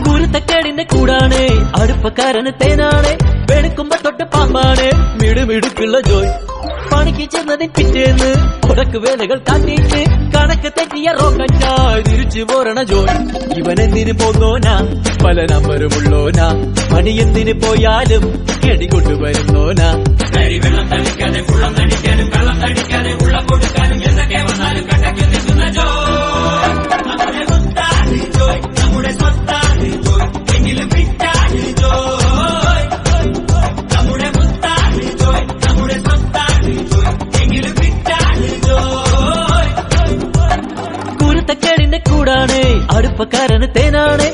കുരുത്തക്കേടിന്റെ കൂടാണ് അടുപ്പക്കാരന് തേനാണ് വെളുക്കുമ്പോ തൊട്ട് പാമ്പാണ് മിടുമിടുക്കുള്ള ജോയ് പണിക്ക് ചെന്നതിൻ പിറ്റേന്ന് ഉടക്ക് വേലകൾ കാട്ടിയിട്ട് കണക്ക് തെറ്റിയ റോക്കറ്റായി തിരിച്ചു പോരണ ജോയ് ഇവനെന്തിന് പോന്നോനാ പല നമ്പരുമുള്ളോനാ പണി എന്തിന് പോയാലും എടികൊണ്ടുവരുന്നോനാ വെള്ളം തളിക്കാതെ കുള്ളം തടിക്കാനും വെള്ളം തടിക്കാതെ ഉള്ളം കൊടുക്കാനും എന്തൊക്കെ വന്നാലും കണ്ടയ്ക്ക് നിൽക്കുന്ന ജോയ് നമ്മുടെ സ്വത്താണ് ജോയ് നമ്മുടെ സ്വത്താണ് ജോയ് എങ്കിലും വിട്ടാണ് ജോയ് നമ്മുടെ മുത്താണ് ജോയ് നമ്മുടെ സ്വത്താണ് ജോയ് എങ്കിലും വിട്ടാണ് ജോയ് കുരുത്തക്കേടിന്റെ കൂടാണ് അടുപ്പക്കാരന് തേനാണ്